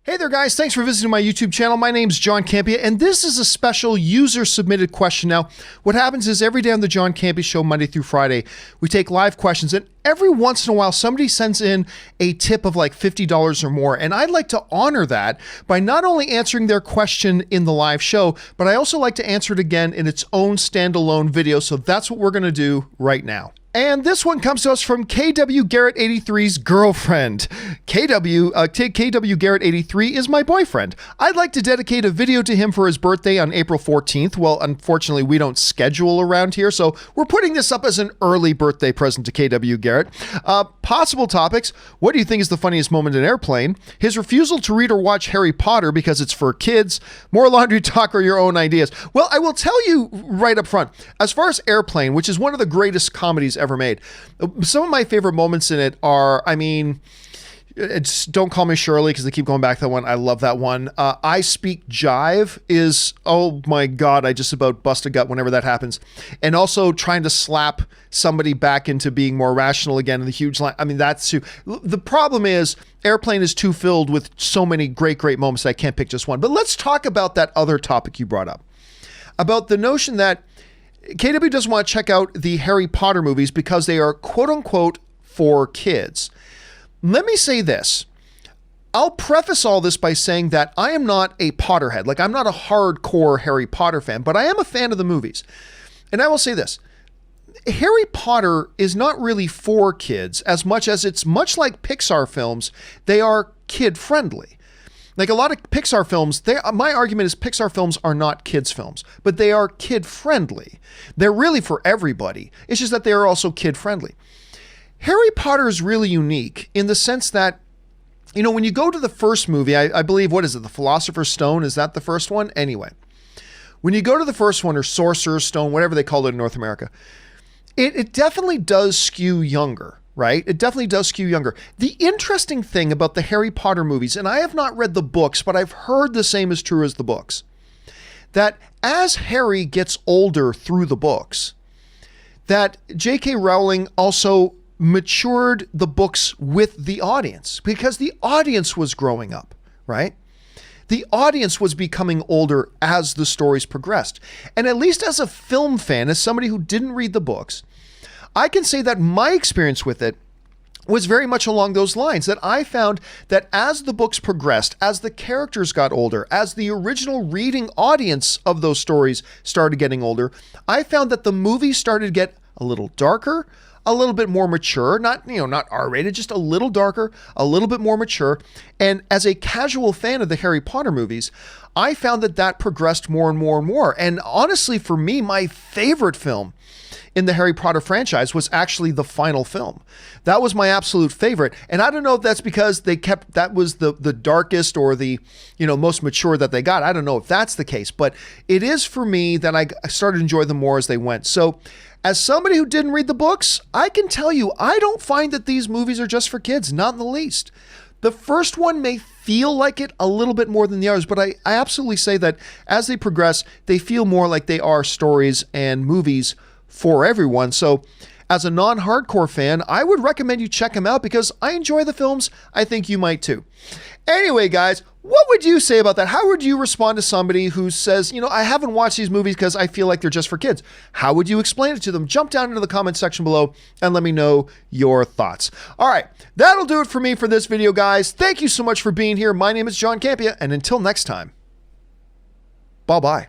Hey there guys, thanks for visiting my YouTube channel. My name's John Campea, and this is a special user-submitted question. Now, what happens is every day on the John Campea Show, Monday through Friday, we take live questions, and every once in a while, somebody sends in a tip of like $50 or more, and I'd like to honor that by not only answering their question in the live show, but I also like to answer it again in its own standalone video, so that's what we're gonna do right now. And this one comes to us from KW Garrett 83's girlfriend. KW Garrett 83 is my boyfriend. I'd like to dedicate a video to him for his birthday on April 14th. Well, unfortunately, we don't schedule around here, so we're putting this up as an early birthday present to KW Garrett. Possible topics: what do you think is the funniest moment in Airplane? His refusal to read or watch Harry Potter because it's for kids. More laundry talk or your own ideas? Well, I will tell you right up front, as far as Airplane, which is one of the greatest comedies ever made, some of my favorite moments in it are, it's Don't Call Me Shirley, because they keep going back to that one. I love that one. I Speak Jive is, oh my God, I just about bust a gut whenever that happens. And also trying to slap somebody back into being more rational again in the huge line. I mean, that's too, the problem is Airplane is too filled with so many great moments that I can't pick just one. But let's talk about that other topic you brought up, about the notion that KW doesn't want to check out the Harry Potter movies because they are quote unquote for kids. Let me say this. I'll preface all this by saying that I am not a Potterhead. Like, I'm not a hardcore Harry Potter fan, but I am a fan of the movies. And I will say this. Harry Potter is not really for kids as much as it's much like Pixar films. They are kid-friendly. Like a lot of Pixar films, my argument is Pixar films are not kids films, but they are kid-friendly. They're really for everybody. It's just that they are also kid-friendly. Harry Potter is really unique in the sense that, you know, when you go to the first movie, I believe, what is it, the Philosopher's Stone? Is that the first one? Anyway, when you go to the first one, or Sorcerer's Stone, whatever they call it in North America, it definitely does skew younger, right? It definitely does skew younger. The interesting thing about the Harry Potter movies, and I have not read the books, but I've heard the same is true as the books, that as Harry gets older through the books, that J.K. Rowling also matured the books with the audience, because the audience was growing up, right? The audience was becoming older as the stories progressed. And at least as a film fan, as somebody who didn't read the books, I can say that my experience with it was very much along those lines, that I found that as the books progressed, as the characters got older, as the original reading audience of those stories started getting older, I found that the movies started to get a little darker, a little bit more mature, not R-rated, just a little darker, a little bit more mature. And as a casual fan of the Harry Potter movies, I found that progressed more and more and more. And honestly, for me, my favorite film in the Harry Potter franchise was actually the final film. That was my absolute favorite. And I don't know if that's because that was the darkest or the, most mature that they got. I don't know if that's the case, but it is for me that I started to enjoy them more as they went. So as somebody who didn't read the books, I can tell you, I don't find that these movies are just for kids, not in the least. The first one may feel like it a little bit more than the others, but I absolutely say that as they progress, they feel more like they are stories and movies for everyone. So as a non-hardcore fan, I would recommend you check them out because I enjoy the films. I think you might too. Anyway, guys, what would you say about that? How would you respond to somebody who says, I haven't watched these movies because I feel like they're just for kids? How would you explain it to them? Jump down into the comment section below and let me know your thoughts. All right, that'll do it for me for this video, guys. Thank you so much for being here. My name is John Campea, and until next time, bye-bye.